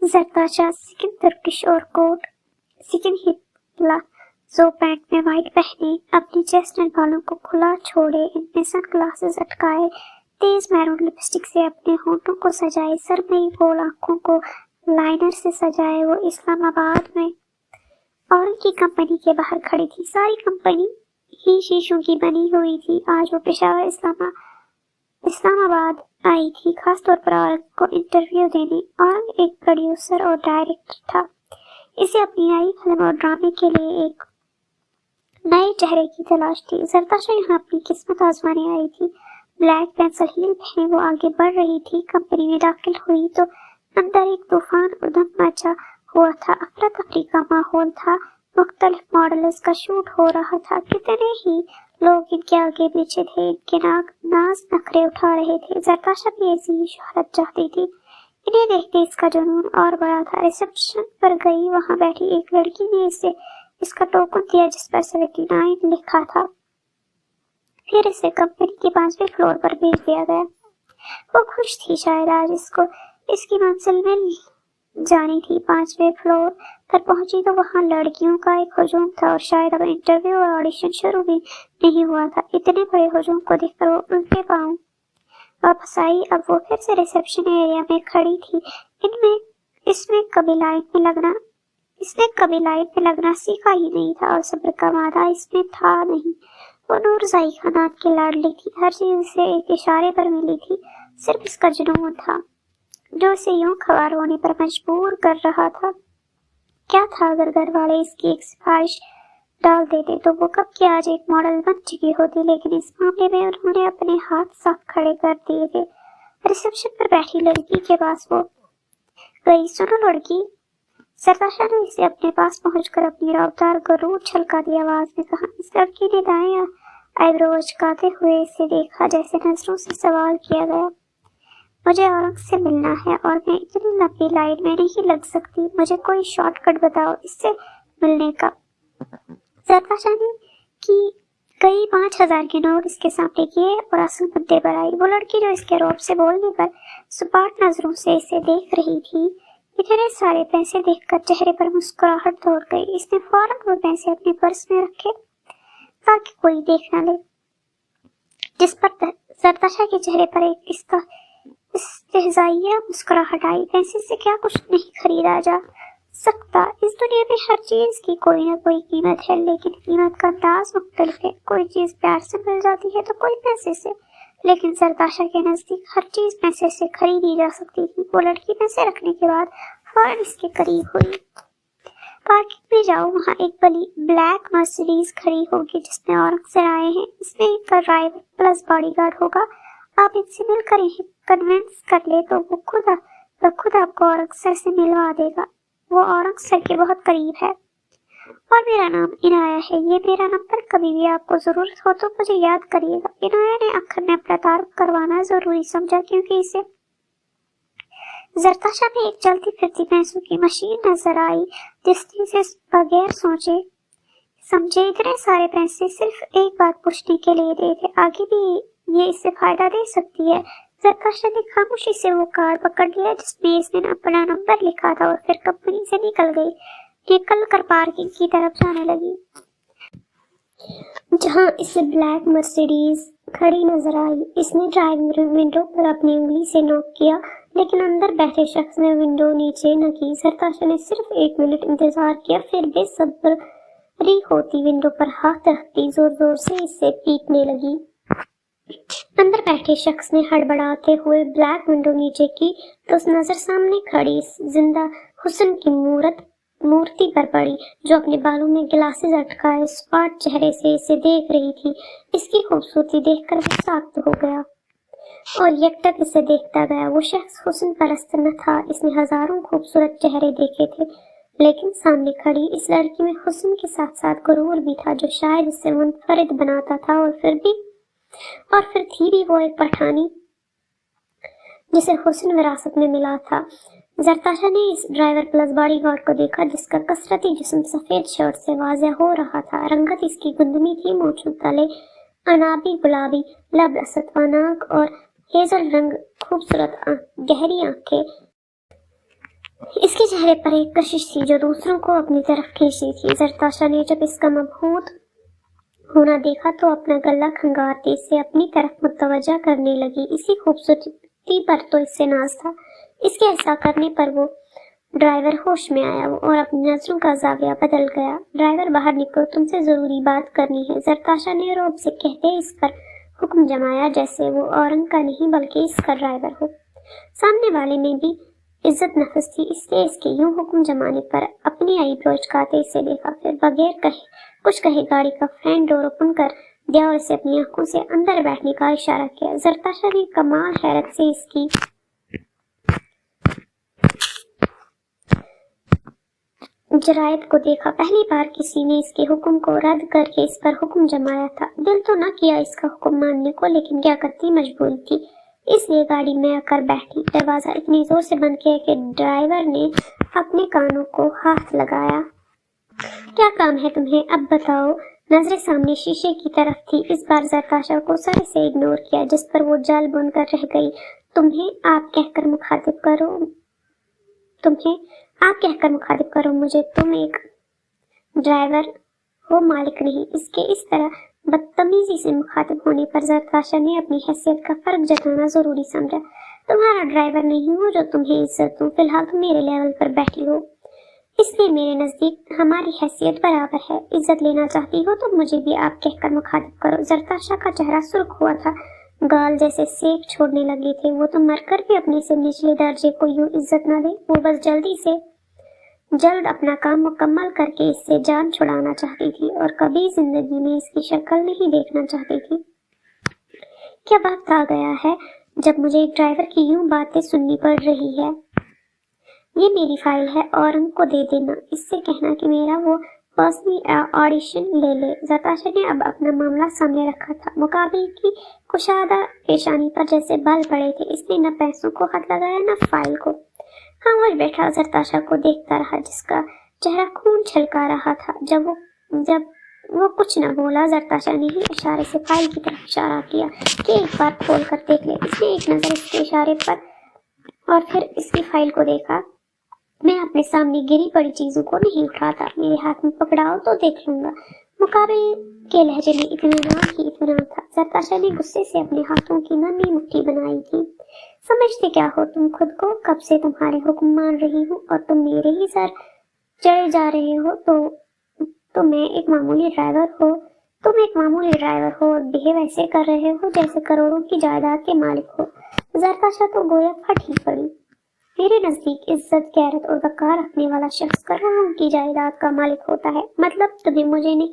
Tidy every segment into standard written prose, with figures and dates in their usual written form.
Zartasha skin Turkish और coat skin हिपला जो pant में व्हाइट पहने, अपने चेस्टनट बालों को खुला छोड़े, इनमें सनग्लासेस अटकाए, तेज मैरून लिपस्टिक से अपने होठों को सजाए, सरमई गोल आंखों को लाइनर से सजाए वो इस्लामाबाद में और की कंपनी के बाहर खड़ी थी। सारी कंपनी ही शीशों की बनी हुई थी। आज वो पेशावर इस्लामाबाद आई थी, खासतौर पर औरंग को इंटरव्यू देने। औरंग एक प्रोड्यूसर और डायरेक्टर था। इसे अपनी नई फिल्म और ड्रामे के लिए एक नए चेहरे की तलाश थी। जरताशा यहाँ अपनी किस्मत आजमाने आई थी। ब्लैक पेंसिल हील पहने वो आगे बढ़ रही थी। कंपनी में दाखिल हुई तो अंदर एक तूफान उधम मचा हुआ था। अफरा तफरी का माहौल था। मुख्तलिफ मॉडल्स का शूट हो रहा था। कितने ही लोग इनके आगे पीछे थे, इनके नाज नखरे उठा रहे थे। जरताशा भी ऐसी ही शोहरत चाहती थी। इन्हें देखते इसका जुनून और बड़ा था। रिसेप्शन पर गई, वहां बैठी एक लड़की ने इसे इसका टोकन दिया जिस पर 79 लिखा था। फिर इसे कंपनी के 5वें फ्लोर पर भेज दिया गया। वो खुश थी, शायद आज इसकी मंजिल में जानी थी। 5वें फ्लोर पर पहुंची तो वहां लड़कियों का एक हुजूम था और शायद अब इंटरव्यू और ऑडिशन शुरू भी नहीं हुआ था। इतने बड़े हुजूम को देखकर वो उल्टे पांव वापस आई। अब वो फिर से रिसेप्शन एरिया में खड़ी थी। इसने कभी लाइन में लगना सीखा ही नहीं था और सब्र का मादा इसमें था नहीं। वो नूरज़ाई खानात की लाडली थी। हर चीज उसे एक इशारे पर मिली थी। सिर्फ इसका जुनून था जो उसे यूं खवार होने पर मजबूर कर रहा था। क्या था अगर घर वाले इसकी एक सिफारिश डाल देते तो वो कब की आज एक मॉडल बन चुकी होती। लेकिन इस मामले में उन्होंने अपने हाथ साफ खड़े कर दिए थे। रिसेप्शन पर बैठी लड़की के पास वो गई। सुनो लड़की, जरताशा ने इसे अपने पास पहुंचकर अपनी रफ्तार गरूर छलकाती आवाज में कहा। इस लड़की ने दाएं आईब्रो अचकाते हुए इसे देखा। जैसे नजरों से सवाल किया गया, मुझे औरंग से मिलना है और मैं इतनी लंबी लाइन में नहीं लग सकती। मुझे कोई शॉर्टकट बताओ इससे मिलने का। जरताशा ने की कई 5000 के नोट इसके सामने किए और असल मुद्दे पर आई। वो लड़की जो इसके रौब से बोलने पर सपाट नजरों से इसे देख रही थी, इतने सारे पैसे देखकर चेहरे पर मुस्कुराहट दौड़ गई। इसने फौरन वो पैसे अपने पर्स में रखे ताकि कोई देख न ले, जिस पर जरताशा के चेहरे पर एक इस्तेहज़ाइया मुस्कुराहट आई। पैसे से क्या कुछ नहीं खरीदा जा सकता। इस दुनिया में हर चीज की कोई ना कोई कीमत है, लेकिन कीमत का अंदाज मुख्तलिफ है। कोई चीज प्यार से मिल जाती है तो कोई पैसे से, लेकिन जरताशा के नजदीक हर चीज पैसे से खरीदी जा सकती थी। वो लड़की पैसे रखने के बाद फौरन इसके करीब हुई। पार्किंग में जाओ, वहाँ एक बड़ी ब्लैक मर्सिडीज खड़ी होगी जिसमें औरंग से आए हैं। इसमें एक ड्राइवर प्लस बॉडीगार्ड होगा। आप इनसे मिलकर इन्हें कन्विंस कर ले तो वो खुद आपको औरंग सर से मिलवा देगा। वो औरंग सर के बहुत करीब है। और मेरा नाम इनाया है, ये मेरा नंबर, कभी भी आपको जरूरत हो तो मुझे याद करिएगा। इनाया ने आखिर में अपना तारुफ करवाना जरूरी समझा क्योंकि इसे जरताशा में एक चलती फिरती पैसों की मशीन नजर आई जिसने इसे बगैर सोचे समझे इतने सारे पैसे सिर्फ एक बात पूछने के लिए दे थे। आगे भी ये इससे फायदा दे सकती है। जरताशा ने खामोशी से वो कार्ड पकड़ लिया जिसमें इसने अपना नंबर लिखा था और फिर कंपनी से निकल कर पार्किंग की तरफ जाने लगी, जहां इसे ब्लैक मर्सिडीज खड़ी नजर आई। इसने ड्राइविंग विंडो पर अपनी उंगली से नॉक किया, लेकिन अंदर बैठे शख्स ने विंडो नीचे न की। जरताशा ने सिर्फ 1 मिनट इंतजार किया, फिर बेसब्री होती विंडो पर हाथ रखती जोर जोर से इसे पीटने लगी। अंदर बैठे शख्स ने हड़बड़ाते हुए ब्लैक विंडो नीचे की तो उस नजर सामने खड़ी जिंदा हुस्न की मूर्ति पर पड़ी, जो अपने बालों में ग्लासेस अटकाए स्पाट चेहरे से इसे देख रही थी। इसकी खूबसूरती देखकर वो साख्त हो गया और यकटक इसे देखता गया। वो शख्स हुस्न परस्त न था। इसने हजारों खूबसूरत चेहरे देखे थे, लेकिन सामने खड़ी इस लड़की में हुस्न के साथ साथ गुरूर भी था जो शायद इसे मुनफरिद बनाता था। और फिर थी भी वो एक पठानी जिसे हुस्न विरासत में मिला था। जरताशा ने इस ड्राइवर प्लस बॉडीगार्ड को देखा जिसका कसरती जिस्म सफेद शर्ट से वाज़ेह हो रहा था। रंगत इसकी गुंदमी थी, मूंछों तले अनाबी गुलाबी, लब असतवा नाक और हेजल रंग खूबसूरत गहरी आंखें। इसके चेहरे पर एक कशिश थी जो दूसरों को अपनी तरफ खींचती थी। जरताशा ने जब इसका मबहूत होना देखा तो अपना गला खंगारते इसे अपनी तरफ मुतवज्जा करने लगी। इसी खूबसूरती पर तो इससे नाज था। इसके ऐसा करने पर वो ड्राइवर होश में आया और अपनी नजरों का जाविया बदल गया। ड्राइवर बाहर निकलो, तुमसे जरूरी बात करनी है, जरताशा ने रौब से कहते इस पर हुक्म जमाया जैसे वो औरंग का नहीं बल्कि इसका ड्राइवर हो। सामने वाले में भी इज्जत नफस थी, इसलिए इसके यूं हुक्म जमाने पर अपनी आईब्रो चकाते इसे देखा। फिर बगैर कुछ कहे गाड़ी का फ्रंट डोर ओपन कर दिया और इसे अपनी आंखों से अंदर बैठने का इशारा किया। जरताशा ने कमाल हैरत से इसकी जरायत को देखा। पहली बार किसी ने इसके हुक्म को रद्द करके इस पर हुक्म जमाया था। दिल तो न किया इसका हुक्म मानने को, लेकिन क्या करती, मजबूरी थी, इसलिए गाड़ी में आकर बैठी। दरवाजा इतनी जोर से बंद किया कि ड्राइवर ने अपने कानों को हाथ लगाया। क्या काम है तुम्हें, अब बताओ। नजरें सामने शीशे की तरफ थी। इस बार जरताशा को सर से इग्नोर किया, जिस पर वो जाल बुनकर रह गई। तुम्हें आप कहकर मुखातिब करो मुझे, तुम एक ड्राइवर हो, मालिक नहीं। इसके इस तरह बदतमीजी से मुखातिब होने पर जरताशा ने अपनी हैसियत का फर्क जताना जरूरी समझा। तुम्हारा ड्राइवर नहीं हूँ जो तुम्हें इज्जत दूं, फिलहाल तुम मेरे लेवल पर बैठी हो, इसलिए मेरे नजदीक हमारी हैसियत बराबर है। इज्जत लेना चाहती हो तो मुझे भी आप कहकर मुखातिब करो। जरताशा का चेहरा सुर्ख हुआ था, गाल जैसे सेक छोड़ने लगे थे। वो तो मरकर भी अपने से निचले दर्जे को यूं इज्जत न दे। वो बस जल्द अपना काम मुकम्मल करके इससे जान छुड़ाना चाहती थी और कभी जिंदगी में इसकी शक्ल नहीं देखना चाहती थी। क्या वक्त आ गया है जब मुझे एक ड्राइवर की यूं बातें सुननी पड़ रही है। ये मेरी फाइल है और उनको दे देना, इससे कहना कि मेरा वो पर्सनल ऑडिशन ले ले। जरताशा ने अब अपना मामला सामने रखा था। मुकाबले की कुशादा पेशानी पर जैसे बाल पड़े थे। इसने न पैसों को हाथ लगाया न फाइल को। खामोश बैठा जरताशा को देखता रहा, जिसका चेहरा खून छलका रहा था। जब वो कुछ न बोला, जरताशा ने ही इशारे से फाइल की तरफ इशारा किया कि एक बार खोल कर देख ले। इसने एक नजर इसके इशारे पर और फिर इसकी फाइल को देखा। मैं अपने सामने गिरी पड़ी चीजों को नहीं उठाता, मेरे हाथ में पकड़ाओ तो देख लूंगा। मुकाबले के लहजे में इत्मीनान ही इत्मीनान था। जरताशा ने गुस्से से अपने हाथों की नन्ही मुट्ठी बनाई थी। समझते क्या हो तुम खुद को, कब से तुम्हारे हुक्म मान रही हूँ और तुम मेरे ही सर चढ़े जा रहे हो। तुम एक मामूली ड्राइवर हो और बिहेव ऐसे कर रहे हो जैसे करोड़ों की जायदाद के मालिक हो। जरताशा तो गोया फट ही पड़ी। मेरे नजदीक इज्जत, गैरत और वकार रखने वाला शख्स करोड़ों की जायदाद का मालिक होता है। मतलब तुम्हें मुझे नहीं,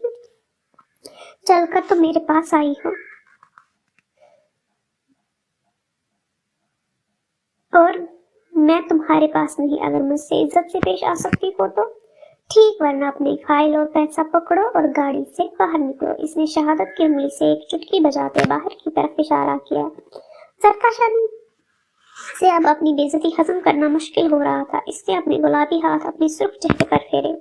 चलकर तुम मेरे पास आई हो और मैं तुम्हारे पास नहीं। अगर मुझसे इज्जत से पेश आ सकती हो तो ठीक, वरना अपनी फाइल और पैसा पकड़ो और गाड़ी से बाहर निकलो। इसने शहादत की उंगली से एक चुटकी बजाते बाहर की तरफ इशारा किया। जरताशा से अब अपनी बेइज्जती हजम करना मुश्किल हो रहा था। इसने अपने गुलाबी हाथ अपने सुर्ख चेहरे पर फेरे,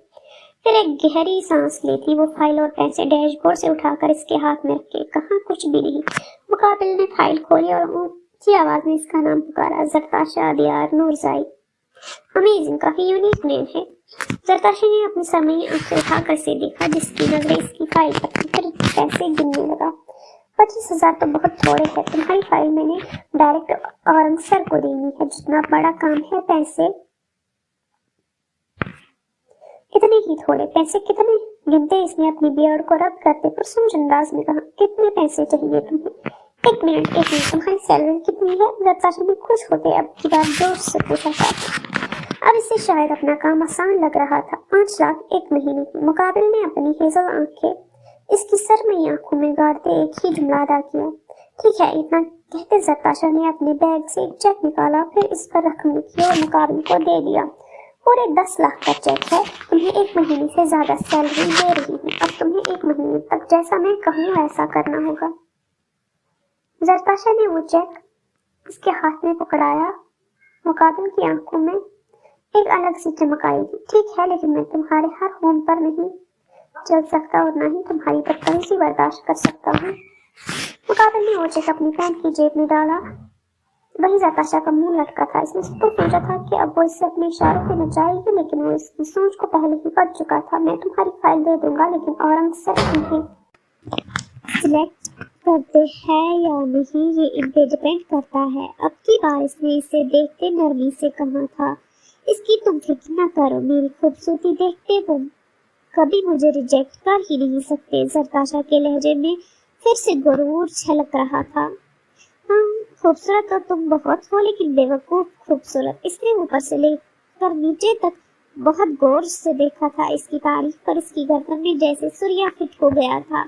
फिर एक गहरी सांस लेती। वो फाइल और पैसे डैशबोर्ड से उठाकर इसके हाथ में रखे। कहाँ, कुछ भी नहीं। मुकाबिल ने फाइल खोली और ऊंची आवाज में इसका नाम पुकारा, जरताशा दियार नूरजाई। अमेजिंग, काफी यूनिक नेम है। जरताशा ने अपने सामने आंखें उठाकर से देखा, जिसकी नजरें इसकी फाइल पर थी। फिर पैसे गिनने लगा। 25,000 तो बहुत थोड़े है। तुम्हारी फाइल मैंने डायरेक्ट औरंग सर को देनी है। जितना बड़ा काम है, पैसे इतने ही थोड़े। पैसे कितने? गिनते इसने अपनी बियर्ड को रब करते पुरसमझ अंदाज में कहा, कितने पैसे चाहिए तुम्हें? एक मिनट, तुम्हारी सैलरी कितनी है? जरताशा ने खुश होते अब की बात जोश से पूछा था। अब इसे शायद अपना काम आसान लग रहा था। 5 लाख एक महीने की। मुकाबिल ने अपनी हेजल आंखें इसकी सरमई आंखों में गाड़ते एक ही जुमला अदा किया, ठीक है। इतना कहते जरताशा ने अपने बैग से एक चेक निकाला, फिर इस पर रकम लिखी और मुकाबिल को दे दिया। पूरे 10 लाख का चेक है। तुम्हें 1 महीने से ज्यादा सैलरी दे रही हूँ। अब तुम्हें 1 महीने तक जैसा मैं कहूँ वैसा करना होगा। जरताशा ने वो चेक इसके हाथ में पकड़ाया। मुकाबिल की आंखों में एक अलग सी चमक आई थी। ठीक है, लेकिन मैं तुम्हारे हर होम पर नहीं चल सकता और न ही तुम्हारी बदतमीजी बर्दाश्त कर सकता हूँ। मुकाबिल ने वो चेक अपनी पैंट की जेब में डाला वही ज़रताशा का मुंह लटका था। इसने तो सोचा था कि अब वो इससे अपने इशारों पे नचाएगी, लेकिन वो इसकी सोच को पहले ही कर चुका था। मैं तुम्हारी फाइल दे दूंगा, लेकिन औरंगजेब तुम्हें सिलेक्ट करते हैं या नहीं ये इन पे डिपेंड करता है। अब की बार इसने इसे देखते नरमी से कहा था, इसकी तुम फिक्र न करो, मेरी खूबसूरती देखते वो कभी मुझे रिजेक्ट कर ही नहीं सकते। ज़रताशा के लहजे में फिर से गुरूर छलक रहा था। हाँ, खूबसूरत तो तुम बहुत हो, लेकिन बेवकूफ खूबसूरत। इसने ऊपर से लेकर नीचे तक बहुत गौर से देखा था। इसकी तारीफ पर इसकी गर्दन में जैसे सूर्य फिट हो गया था,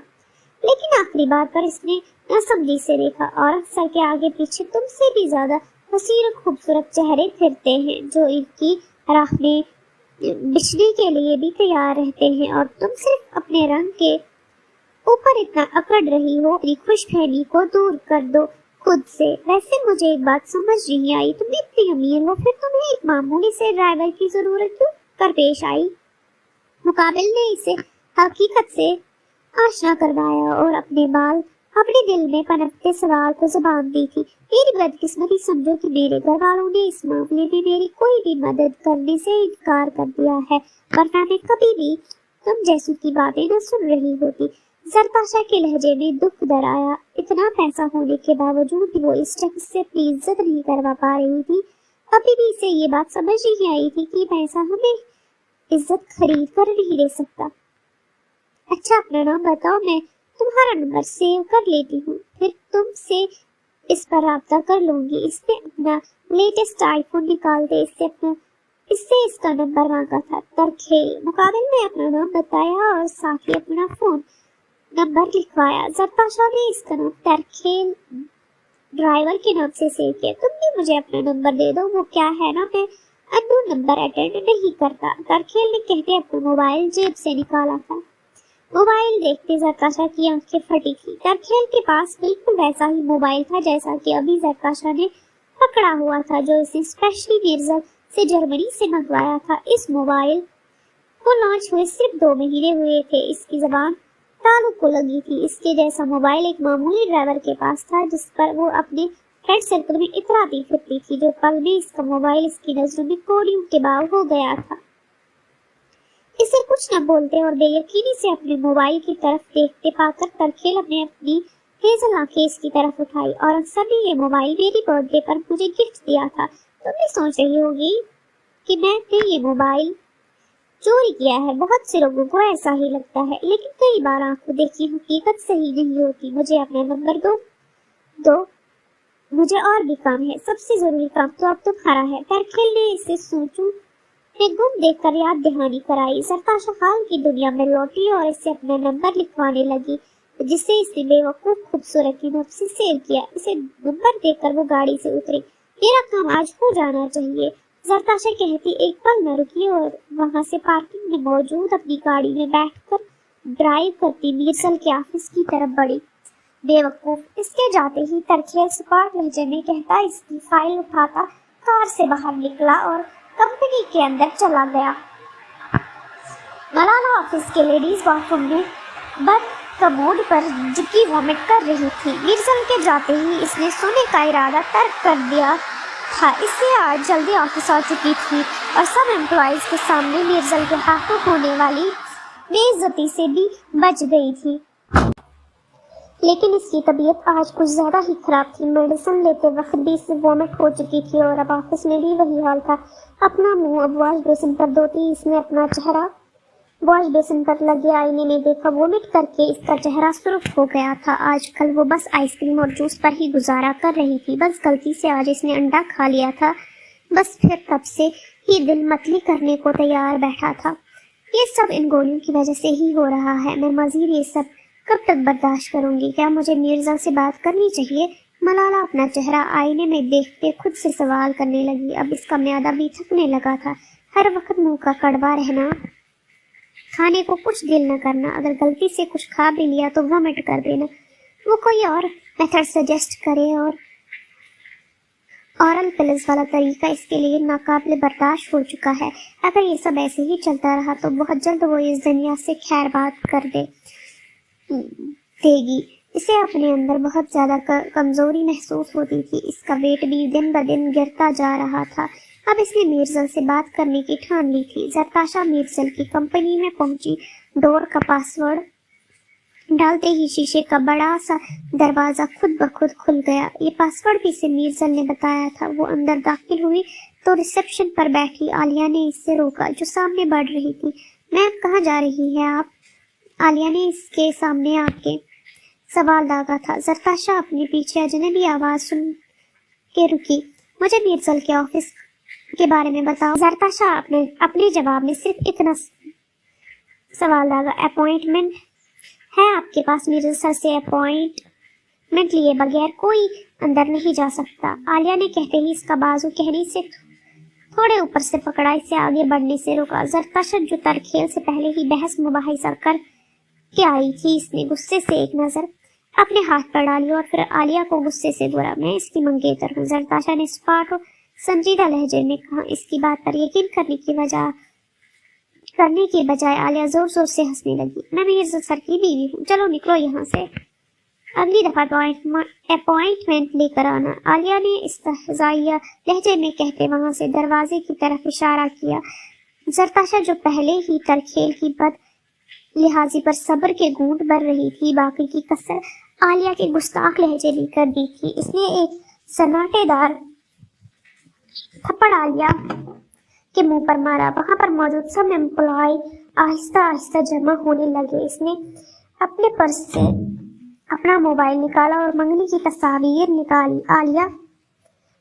लेकिन आखिरी बार पर इसने नासमझी से देखा। और सर के आगे पीछे तुमसे भी ज्यादा हसीन और खूबसूरत चेहरे फिरते हैं, जो इनकी राह में बिछने के लिए भी तैयार रहते हैं, और तुम सिर्फ अपने रंग के ऊपर इतना अकड़ रही हो। अपनी खुशफहमी को दूर कर दो खुद से। वैसे मुझे एक बात समझ नहीं आई, तुम इतनी अमीर हो, फिर तुम्हें एक मामूली से ड्राइवर की जरूरत क्यों कर पेश आई? मुकाबिल ने इसे हकीकत से आशना करवाया और अपने दिल में पनपते सवाल को जुबान दी थी। मेरी बदकिस्मती समझो कि मेरे घर वालों ने इस मामले में मेरी कोई भी मदद करने से इनकार कर दिया है, वरना मैं कभी भी तुम जैसों की बातें न सुन रही होती। ज़रताशा के लहजे में दुख दर आया। इतना पैसा होने के बावजूद वो इस शख्स से अपनी इज्जत नहीं करवा पा रही थी। अभी भी इसे ये बात समझ नहीं आई थी कि पैसा हमें इज्जत खरीद कर नहीं दे सकता। अच्छा, अपना नाम बताओ, मैं तुम्हारा नंबर सेव कर लेती हूँ, फिर तुमसे इस पर राब्ता कर लूंगी। इसने अपना लेटेस्ट आईफोन निकाल दे इससे इसका नंबर मांगा था। तरखेल मुकाबिल में अपना नाम बताया और साथ ही अपना फोन नंबर लिखवाया। ज़रताशा ने इसका नाम तरखेल ड्राइवर के नाम से सेव किया। तुम भी मुझे अपना नंबर दे दो, वो क्या है ना, मैं अननोन नंबर अटेंड नहीं करता। तरखेल ने कहते अपना मोबाइल जेब से निकाला था। मोबाइल देखते ज़रताशा की आंखें फटी थी। तरखेल के पास बिल्कुल वैसा ही मोबाइल था जैसा कि अभी ज़रताशा ने पकड़ा हुआ था, जो इसे स्पेशली मिर्जल से जर्मनी से मंगवाया था। इस मोबाइल को लॉन्च हुए सिर्फ 2 महीने हुए थे। इसकी जबान तालुक को लगी थी। इसके जैसा मोबाइल एक मामूली ड्राइवर के पास था, जिस पर वो अपने फ्रेंड सर्कल में इतराती फिरती थी। जो पल में इसका मोबाइल इसकी नजरों में कोड़ियों के बाग हो गया था। इसे कुछ न बोलते और बेयकीनी से अपने मोबाइल की तरफ देखते पाकर तरखेल अपनी हेजल आंखें इसकी तरफ उठाई। और अक्सर ने ये मोबाइल मेरी बर्थडे पर मुझे गिफ्ट दिया था। तुम भी सोच रही होगी कि मैंने ये मोबाइल चोरी किया है। बहुत से लोगों को ऐसा ही लगता है, लेकिन कई बार आंखों देखी हकीकत सही नहीं होती। मुझे अपना नंबर दो, मुझे और भी काम है। सबसे जरूरी काम तो अब तुम्हारा है। तरखेल ने इसे सोचूं में गुम देखकर याद दहानी कराई। ज़रताशा हाल की दुनिया में लौटी और इसे अपना नंबर लिखवाने लगी, जिसे इसने बेवकूफ खूबसूरत की नब्ज से सेव किया। इसे नंबर देखकर वो गाड़ी से उतरी। मेरा काम आज हो जाना चाहिए, ज़रताशा कहती एक पल न रुकी और वहां से पार्किंग में मौजूद अपनी गाड़ी में बैठकर ड्राइव करती मिर्जल के ऑफिस की तरफ बढ़ी। बेवकूफ, इसके जाते ही तरखेल सपाट लहजे में कहता इसकी फाइल उठाता कार से बाहर निकला और कंपनी के अंदर चला गया। मलाला ऑफिस के लेडीज बाथरूम में बंद कमोड पर जिक्की वॉमिट कर रही थी। मिर्जल के जाते ही इसने सोने का इरादा तर्क कर दिया था। इससे आज जल्दी ऑफिस आ चुकी थी और सब एम्प्लॉइज के सामने मिर्जल के हाथों होने वाली बेइज्जती से भी बच गई थी। लेकिन इसकी तबीयत आज कुछ ज्यादा ही खराब थी। मेडिसिन लेते वक्त भी इससे वॉमिट हो चुकी थी और अब ऑफिस में भी वही हाल था। अपना मुंह अब वॉश बेसिन पर धोती इसने अपना चेहरा वॉश बेसिन पर लगे आईने में देखा। वॉमिट करके इसका चेहरा सुर्ख हो गया था। आजकल वो बस आइसक्रीम और जूस पर ही गुजारा कर रही थी। बस गलती से आज इसने अंडा खा लिया था, बस फिर तब से ही दिल मतली करने को तैयार बैठा था। ये सब इन गोलियों की वजह से ही हो रहा है। मैं मजीद ये सब कब तक बर्दाश्त करूंगी? क्या मुझे मिर्जा से बात करनी चाहिए? मलाला अपना चेहरा आईने में देखते खुद से सवाल करने लगी। अब इसका म्यादा भी थकने लगा था। हर वक्त मुंह का कड़वा रहना, खाने को कुछ दिल न करना, अगर गलती से कुछ खा भी लिया तो वॉमिट कर देना। वो कोई और मेथड सजेस्ट करे और ऑरल पिल्स वाला तरीका इसके लिए नाकाबिले बर्दाश्त हो चुका है। अगर ये सब ऐसे ही चलता रहा तो बहुत जल्द वो इस दुनिया से खैर बात कर देगी। اسے اپنے اندر بہت زیادہ کمزوری محسوس ہوتی تھی۔ اس کا ویٹ بھی دن بدن گرتا جا رہا تھا۔ اب اس نے میرزل سے بات کرنے کی ٹھان لی تھی۔ زرتاشا میرزل کی کمپنی میں پہنچی۔ ڈور کا پاسورڈ ڈالتے ہی شیشے کا بڑا سا دروازہ خود بخود کھل گیا۔ یہ پاسورڈ بھی اسے میرزل نے بتایا تھا۔ وہ اندر داخل ہوئی تو ریسپشن پر بیٹھی عالیہ نے اس سے روکا جو سامنے بڑھ رہی تھی۔ میم کہاں جا رہی ہے آپ؟ عالیہ نے اس کے سامنے آ کے سوال داغا تھا۔ زرتاشا اپنے پیچھے اجنبی آواز سن کے رکی۔ مجھے میرزل کے آفس کے بارے میں بتاؤ۔ زرتاشا اپنے جواب میں صرف اتنا سوال داغا۔ اپوائنٹمنٹ ہے آپ کے پاس؟ میرزل سر سے اپوائنٹمنٹ لیے بغیر کوئی اندر نہیں جا سکتا۔ عالیہ نے کہتے ہی اس کا بازو کہنی سے تھوڑے اوپر سے پکڑا، اسے آگے بڑھنے سے روکا۔ زرتاشا جو ترکھیل سے پہلے ہی بحث مباحثہ کر کے آئی تھی، اس نے غصے سے ایک نظر اپنے ہاتھ پر ڈالی اور پھر عالیہ کو غصے سے گورا۔ میں اس کی منگیتر ہوں، زرتاشا نے سپاٹ اور سنجیدہ لہجے میں کہا۔ اس کی بات پر یقین کرنے کی بجائے عالیہ زور زور سے ہنسنے لگی۔ میں میرزل سر کی بیوی ہوں، چلو نکلو یہاں سے، اگلی دفعہ اپوائنٹمنٹ لے کر آنا، عالیہ نے استہزائیہ لہجے میں کہتے وہاں سے دروازے کی طرف اشارہ کیا۔ زرتاشا جو پہلے ہی ترکھیل کی بد لحاظی پر صبر کے گھونٹ بھر رہی تھی، باقی کی کسر عالیہ کے گستاخ لہجے نے کر دی تھی۔ اس نے ایک سناٹے دار تھپڑ عالیہ کے منہ پر مارا۔ وہاں پر موجود سب امپلائی آہستہ آہستہ جمع ہونے لگے۔ اس نے اپنے پرس سے اپنا موبائل نکالا اور منگنی کی تصاویر نکالی۔ عالیہ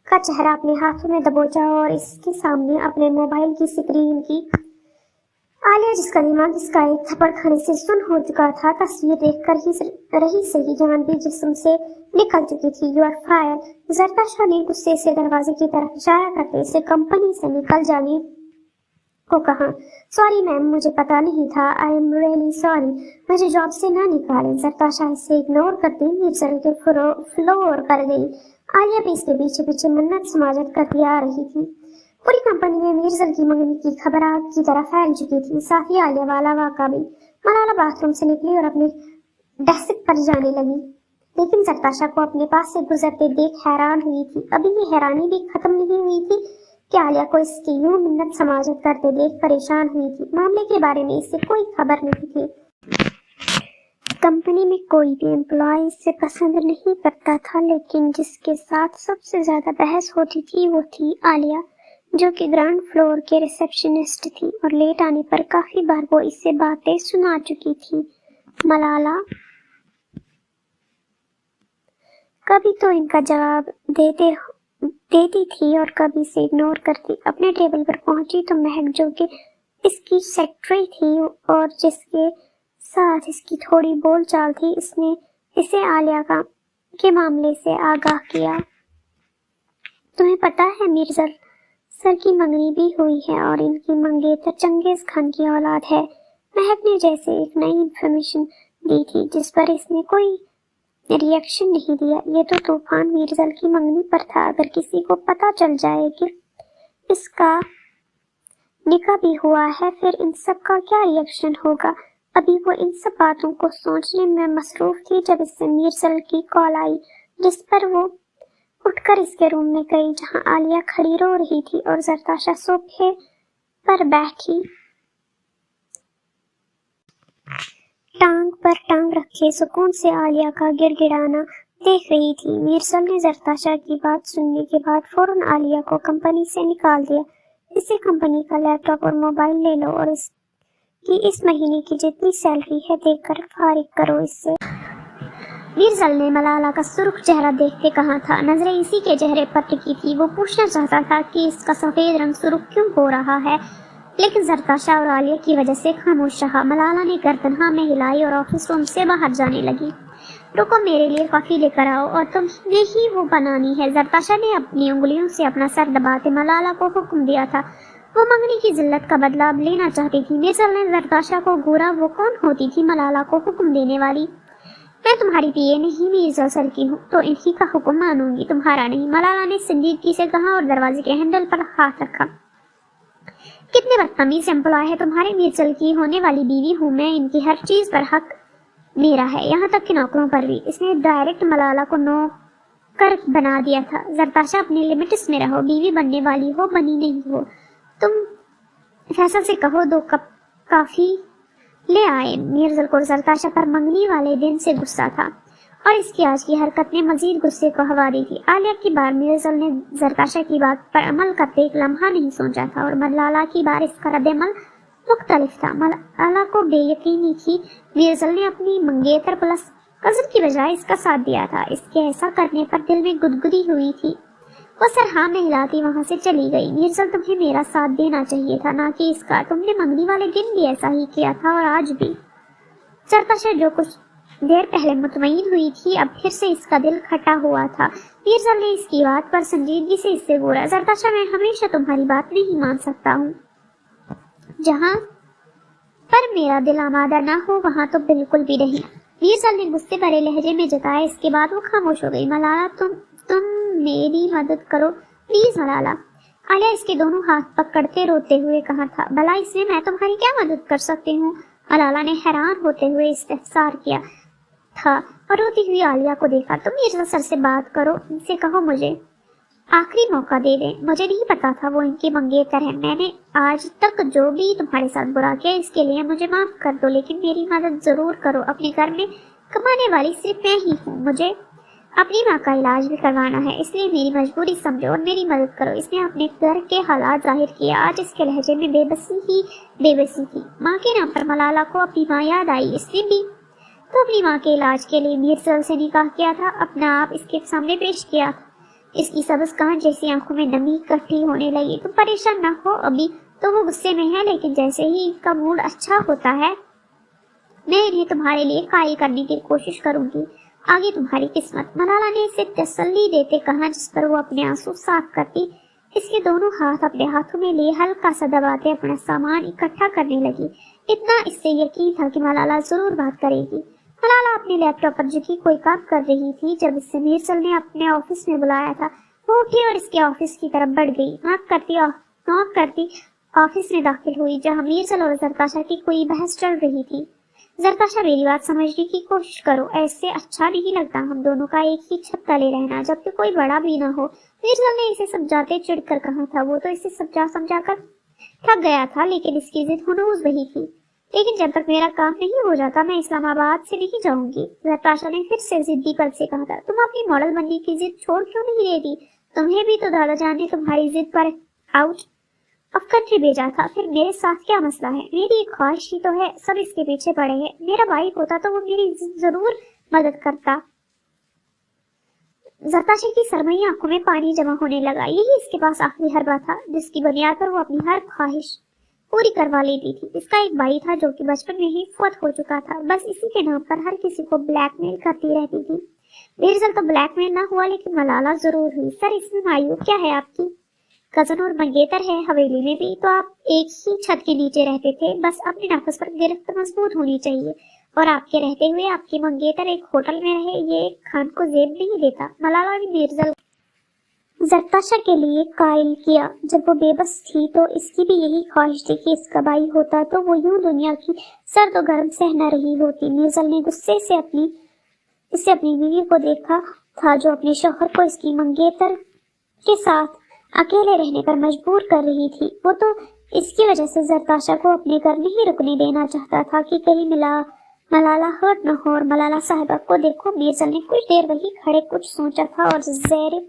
کا چہرہ اپنے ہاتھوں میں دبوچا اور اس کے سامنے اپنے موبائل کی سکرین کی عالیہ جس کا دماغ اس کا ایک تھپڑ کھانے سے سن ہو چکا تھا، تصویر دیکھ کر ہی رہی صحیح، جان بھی جسم سے نکل چکی تھی۔ You are fire. زرتاشا نے غصے سے دروازے کی طرف اشارہ کرتے اسے کمپنی سے نکل جانے کو کہا۔ سوری میم، مجھے پتا نہیں تھا، آئی ایم ریئلی سوری، مجھے جاب سے نہ نکالیں۔ زرتاشا اسے اگنور کرتے میرزل کے فلور پر گئی۔ عالیہ بھی اس کے پیچھے پیچھے منت سماجت کرتی آ رہی تھی۔ پوری کمپنی میں میرزل کی منگنی کی خبر آگ کی طرح پھیل چکی تھی، ساتھ ہی عالیہ والا واقعہ بھی۔ ملالہ باتھ روم سے نکلی اور اپنے ڈیسک پر جانے لگی، لیکن زرتاشا کو اپنے پاس سے گزرتے دیکھ حیران ہوئی تھی۔ ابھی یہ حیرانی بھی ختم نہیں ہوئی تھی کہ عالیہ کو اس کی یوں منت سماجت کرتے دیکھ پریشان ہوئی تھی۔ معاملے کے بارے میں اس سے کوئی خبر نہیں تھی۔ کمپنی میں کوئی بھی امپلائی اسے پسند نہیں کرتا تھا، لیکن جس کے ساتھ سب سے زیادہ بحث ہوتی تھی وہ تھی عالیہ، جو کہ گراؤنڈ فلور کے ریسپشنسٹ تھی اور لیٹ آنے پر کافی بار وہ اسے باتیں سنا چکی تھی۔ ملالہ کبھی تو ان کا جواب دیتی تھی اور کبھی اسے اگنور کرتی۔ اپنے ٹیبل پر پہنچی تو مہک، جو کہ اس کی سیکرٹری تھی اور جس کے ساتھ اس کی تھوڑی بول چال تھی، اس نے اسے عالیہ کے معاملے سے آگاہ کیا۔ تمہیں پتا ہے میرزل سر کی منگنی بھی ہوئی ہے اور ان کی منگیتر چنگیز خان کی اولاد ہے۔ مہک نے جیسے ایک نئی انفارمیشن دی تھی جس پر اس نے کوئی ری ایکشن نہیں دیا۔ یہ تو طوفان میرزل کی منگنی پر تھا۔ اگر کسی کو پتا چل جائے کہ اس کا نکاح بھی ہوا ہے، پھر ان سب کا کیا ری ایکشن ہوگا؟ ابھی وہ ان سب باتوں کو سوچنے میں مصروف تھی جب اس سے میرزل کی کال آئی، جس پر وہ اٹھ کر اس کے روم میں گئی جہاں عالیہ کھڑی رو رہی تھی اور زرتاشا صوفے پر بیٹھی ٹانگ پر ٹانگ رکھے سکون سے عالیہ کا گڑ گڑانا دیکھ رہی تھی۔ میرزل نے زرتاشا کی بات سننے کے بعد فوراً عالیہ کو کمپنی سے نکال دیا۔ اسے کمپنی کا لیپ ٹاپ اور موبائل لے لو اور اس کی اس مہینے کی جتنی سیلری ہے دے کر فارغ کرو اس سے۔ میرزل نے ملالہ کا سرخ چہرہ دیکھتے کہا تھا۔ نظریں اسی کے چہرے پر ٹکی تھی۔ وہ پوچھنا چاہتا تھا کہ اس کا سفید رنگ سرخ کیوں ہو رہا ہے، لیکن زرتاشا اور عالیہ کی وجہ سے خاموش رہا۔ ملالہ نے گردن ہاں میں ہلائی اور آفس روم سے باہر جانے لگی۔ رکو، میرے لیے کافی لے کر آؤ، اور تم نے ہی وہ بنانی ہے۔ زرتاشا نے اپنی انگلیوں سے اپنا سر دباتے ملالہ کو حکم دیا تھا۔ وہ منگنی کی ذلت کا بدلہ اب لینا چاہتی تھی۔ میرزل نے زرتاشا کو گھورا۔ وہ کون ہوتی تھی ملالہ کو حکم دینے والی؟ میں تمہاری پی اے نہیں، میرزل سر کی ہوں، تو انہی کا حکم مانوں گی، تمہارا نہیں، ملالہ نے سنجیدگی سے کہا اور دروازے کے ہینڈل پر ہاتھ رکھا۔ کتنے بدتمیز امپلائی ہے تمہارے، میرزل کی ہونے والی بیوی ہوں میں، ان کی ہر چیز پر حق मेरा है, यहाँ तक कि नौकरों पर भी। इसने डायरेक्ट मलाला को नौकर बना दिया था। जरताशा अपने लिमिट्स में रहो, बीवी बनने वाली हो बनी नहीं हो। तुम फैसल से कहो 2 कप कॉफी ले आए। मीरजल को जरताशा पर मंगनी वाले दिन से गुस्सा था और इसकी आज की हरकत ने मजीद गुस्से को हवा दी थी। आलिया की बार मीरजल ने जरताशा की बात पर अमल करते एक लम्हा नहीं सोचा था और मलाला की बार इसका रद्द-ए-अमल मुख्तलिफ था। मलाला को बेयकीनी थी मीरजल ने अपनी मंगेतर प्लस कजन की बजाय इसका साथ दिया था। इसके ऐसा करने पर दिल में गुदगुदी हुई थी। वो सर हाँ में हिलाती वहां से चली गई। मीरजल, तुम्हें मेरा साथ देना चाहिए था, ना कि इसका। तुमने मंगनी वाले दिन भी ऐसा ही किया था और आज भी। जरताशा जो कुछ देर पहले मुतमईन हुई थी, अब फिर से इसका दिल खटा हुआ था। मीरजल ने इसकी बात पर संजीदगी से इससे बोला, जरताशा, मैं हमेशा तुम्हारी बात नहीं मान सकता हूँ। जहाँ पर मेरा दिल आमादा ना हो वहाँ तो बिल्कुल भी नहीं। मीरजल ने गुस्से भरे लहजे में जताया। इसके बाद वो खामोश हो गई। मलाला, तुम मेरी मदद करो प्लीज मलाला। आलिया इसके दोनों हाथ पकड़ते रोते हुए कहा था, भला इसमें मैं तुम्हारी क्या मदद कर सकती हूँ? मलाला ने हैरान होते हुए इस्तफसार किया था और रोती हुई आलिया को देखा। तुम मीरजा सर से बात करो, इनसे कहो मुझे आखिरी मौका दे दें। मुझे नहीं पता था वो इनके मंगेतर है। मैंने आज तक जो भी तुम्हारे साथ बुरा किया इसके लिए मुझे माफ कर दो, लेकिन मेरी मदद जरूर करो। अपने घर में कमाने वाली सिर्फ मैं ही हूँ। मुझे अपनी माँ का इलाज भी करवाना है, इसलिए मेरी मजबूरी समझो और मेरी मदद करो। इसने अपने घर के हालात जाहिर किए। आज इसके लहजे में बेबसी थी। माँ के नाम पर मलाला को अपनी माँ याद आई। इसने भी तो अपनी माँ के इलाज के लिए मीरजल से निकाह किया था, अपना आप इसके सामने पेश किया था। इसकी सब्ज कान जैसी आंखों में नमी इकट्ठी होने लगी। तुम परेशान न हो, अभी तो वो गुस्से में है, लेकिन जैसे ही इनका मूड अच्छा होता है मैं इन्हें तुम्हारे लिए कायल करने की कोशिश करूंगी। आगे तुम्हारी किस्मत। मलाला ने इसे तसल्ली देते कहा, जिस पर वो अपने आंसू साफ करती। इसके दोनों हाथ अपने हाथों में लिए हल्का सा दबाते अपना सामान इकट्ठा करने लगी। इतना इससे यकीन था कि मलाला जरूर बात करेगी। मलाला अपने लैपटॉप पर झुकी कोई काम कर रही थी जब इससे मीरजल ने अपने ऑफिस में बुलाया था। वो उठी और इसके ऑफिस की तरफ बढ़ गई। नॉक करती ऑफिस में दाखिल हुई, जहाँ मीरजल और जरताशा की कोई बहस चल रही थी। जरताशा, मेरी बात समझने की कोशिश करो, ऐसे अच्छा नहीं लगता हम दोनों का एक ही छत तले रहना, जबकि कोई बड़ा भी ना हो। मीरजल ने इसे समझाते चिढ़कर कहा था। वो तो इसे समझा कर थक गया था, लेकिन इसकी जिद हनूज वही थी। लेकिन जब तक मेरा काम नहीं हो जाता मैं इस्लामाबाद से नहीं जाऊंगी। जरताशा ने फिर से जिद्दी पल से कहा था। तुम अपनी मॉडल बनने की जिद छोड़ क्यों नहीं देती? तुम्हें भी तो दादा जान ने तुम्हारी जिद पर आउट ऑफ कंट्री भेजा था। फिर मेरे साथ क्या मसला है? मेरी एक ख्वाहिश ही तो है, सब इसके पीछे पड़े हैं। मेरा भाई होता तो वो मेरी जरूर मदद करता। जरताशा की सरमई आंखों में पानी जमा होने लगा। यही इसके पास आखिरी हरबा था जिसकी बुनियाद पर वो अपनी हर ख्वाहिश पूरी करवा लेती थी। इसका एक भाई था जो कि बचपन में ही फौत हो चुका था। बस इसी के नाम पर हर किसी को ब्लैकमेल करती रहती थी। मीरजल तो ब्लैकमेल ना हुआ, लेकिन मलाला जरूर हुई। सर, इसमें मायूब क्या है? आपकी कजन और मंगेतर है, हवेली में भी तो आप एक ही छत के नीचे रहते थे। बस अपने नफस पर गिरफ्त मजबूत होनी चाहिए। और आपके रहते हुए आपके मंगेतर एक होटल में रहे, ये एक खान को जेब नहीं देता। मलाला ने मीरजल जरताशा के लिए कायल किया। जब वो बेबस थी तो इसकी भी यही ख्वाहिश थी कि इसका भाई होता तो वो यूं दुनिया की सर्द और गर्म सह न रही होती। मीरजल ने गुस्से से अपनी बीवी को देखा था, जो अपने शौहर को इसकी मंगेतर के साथ अकेले रहने पर मजबूर कर रही थी। वो तो इसकी वजह से जरताशा को अपने घर नहीं रुकने देना चाहता था कि कहीं मलाला हर्ट न हो। और मलाला साहिबा को देखो। मीरजल ने कुछ देर वही खड़े कुछ सोचा था और ज़ेरे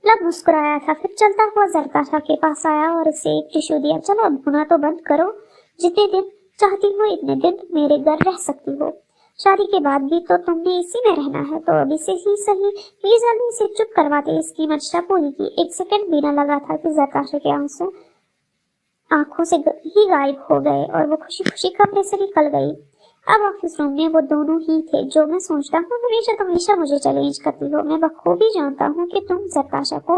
लब मुस्कुराया था। फिर चलता हुआ जरताशा के पास आया और उसे एक टिश्यू दिया। चलो अब गुना तो बंद करो, जितने दिन चाहती हो इतने दिन मेरे घर रह सकती हो। शादी के बाद भी तो तुमने इसी में रहना है, तो अब इसे ही सही। मीरजल ने इसे चुप करवाते इसकी मंशा पूरी की। एक सेकंड भी न लगा था कि जरताशा के आंसू आंखों से ही गायब हो गए और वो खुशी खुशी कमरे से निकल गई। अब ऑफिस रूम में वो दोनों ही थे। जो मैं सोचता हूँ तुम हमेशा मुझे चैलेंज करती हो। मैं बखूबी जानता हूँ कि तुम जरताशा को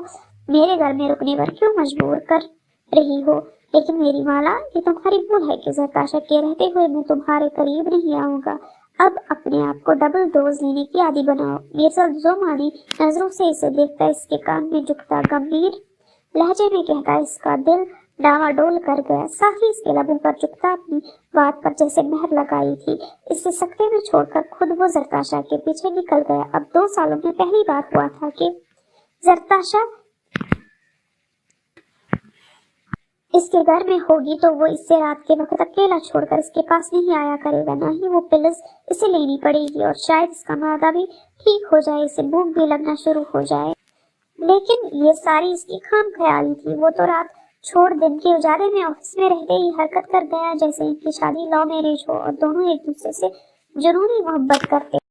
मेरे घर में रुकने पर क्यों मजबूर कर रही हो, लेकिन मेरी माला, ये तुम्हारी भूल है कि जरताशा के रहते हुए मैं तुम्हारे करीब नहीं आऊंगा। अब अपने आप को डबल डोज लेने की आदि बनाओ। मीरजल जोमानी नजरों से इसे देखता इसके कान में झुकता गंभीर लहजे में कहता, इसका दिल डामाडोल कर गया। साथ ही इसके लबों पर चुपता अपनी बात पर जैसे मेहर लगाई थी। इसे सकते में छोड़कर खुद वो जरताशा के पीछे निकल गया। अब 2 सालों में पहली बार हुआ था कि जरताशा इसके घर में होगी तो वो इससे रात के वक्त अकेला छोड़कर इसके पास नहीं आया करेगा, ना ही वो पिल्स इसे लेनी पड़ेगी और शायद इसका मादा भी ठीक हो जाए, इसे भूख भी लगना शुरू हो जाए। लेकिन ये सारी इसकी खाम ख्याली थी। वो तो रात छोड़ दिन के उजाले में ऑफिस में रहते ही हरकत कर गया जैसे इनकी शादी लव मैरिज हो और दोनों एक दूसरे से जुनूनी मोहब्बत करते।